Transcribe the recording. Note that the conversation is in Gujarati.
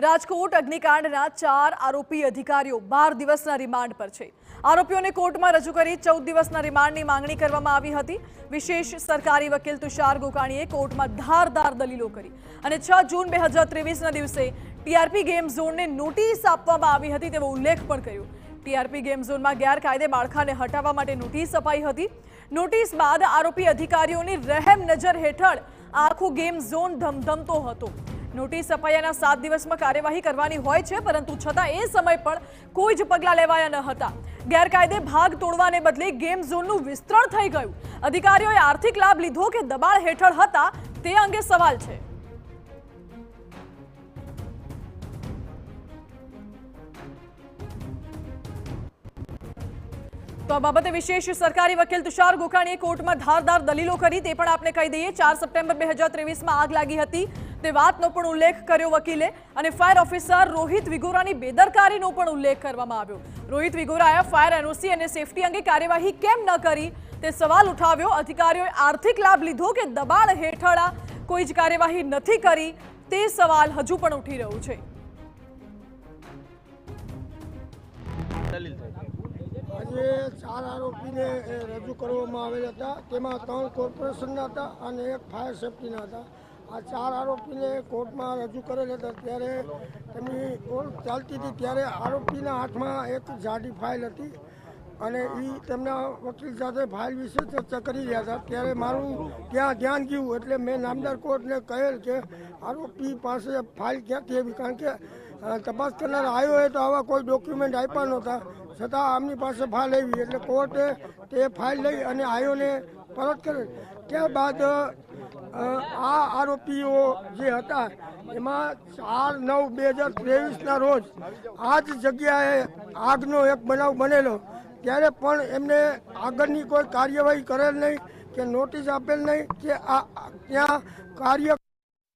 રાજકોટ અગ્નિકાંડના 4 આરોપી અધિકારીઓ 12 દિવસના રિમાન્ડ પર છે। આરોપીઓને કોર્ટમાં રજૂ કરી 14 દિવસના રિમાન્ડની માંગણી કરવામાં આવી હતી। વિશેષ સરકારી વકીલ તુષાર ગોકાણીએ કોર્ટમાં ધારદાર દલીલો કરી અને 6 જૂન 2023ના દિવસે ટીઆરપી ગેમ ઝોનને નોટિસ આપવામાં આવી હતી તેવો ઉલ્લેખ પણ કર્યો। ટીઆરપી ગેમ ઝોનમાં ગેરકાયદે માળખાને હટાવવા માટે નોટિસ અપાઈ હતી। નોટિસ બાદ આરોપી અધિકારીઓની રહેમ નજર હેઠળ આખું ગેમ ઝોન ધમધમતો હતો। નોટિસ અપાયાના 7 દિવસમાં કાર્યવાહી કરવાની હોય છે, પરંતુ છતાં એ સમય પણ કોઈ જ પગલાં લેવાયા ન હતા। ગેરકાયદે ભાગ તોડવાને બદલે ગેમ ઝોનનું વિસ્તરણ થઈ ગયું। અધિકારીઓએ આર્થિક લાભ લીધો કે દબાણ હેઠળ હતા તે અંગે સવાલ છે। તો આ બાબતે વિશેષ સરકારી વકીલ તુષાર ગોકાણીએ કોર્ટમાં ધારદાર દલીલો કરી તે પણ આપને કહી દઈએ। 4 સપ્ટેમ્બર 2023માં આગ લાગી હતી તે વાતનો પણ ઉલ્લેખ કર્યો વકીલે અને ફાયર ઓફિસર રોહિત વિગોરાની બેદરકારીનો પણ ઉલ્લેખ કરવામાં આવ્યો। રોહિત વિગોરાએ ફાયર એનઓસી અને સેફટી અંગે કાર્યવાહી કેમ ન કરી તે સવાલ ઉઠાવ્યો। અધિકારીઓએ આર્થિક લાભ લીધો કે દબાણ હેઠળ કોઈ જ કાર્યવાહી નથી કરી તે સવાલ હજુ પણ ઉઠી રહ્યો છે। આજે 4 આરોપીને રજૂ કરવામાં આવેલા હતા, તેમાં 3 કોર્પોરેશનના હતા અને 1 ફાયર સેફટીના હતા। આ 4 આરોપીને કોર્ટમાં રજૂ કરેલ હતા ત્યારે તેમની કોર્ટ ચાલતી હતી ત્યારે આરોપીના હાથમાં એક જાડી ફાઇલ હતી અને એ તેમના વકીલ સાથે ફાઇલ વિશે ચર્ચા કરી રહ્યા હતા। ત્યારે મારું ત્યાં ધ્યાન ગયું એટલે મેં નામદાર કોર્ટને કહેલ કે આરોપી પાસે ફાઇલ ક્યાંથી આવી, કારણ કે તપાસ કરનાર આવ્યો હોય તો આવા કોઈ ડોક્યુમેન્ટ આપ્યા નહોતા, છતાં આમની પાસે ફાઇલ આવી એટલે કોર્ટે તે ફાઇલ લઈ અને આયોને પરત કરે। ત્યારબાદ આ આરોપીઓ જે હતા એમાં 4/9/2023ના રોજ આ જ જગ્યાએ આગનો એક બનાવ બનેલો, ત્યારે પણ એમને આગળની કોઈ કાર્યવાહી કરેલ નહીં કે નોટિસ આપેલ નહીં કે ત્યાં કાર્ય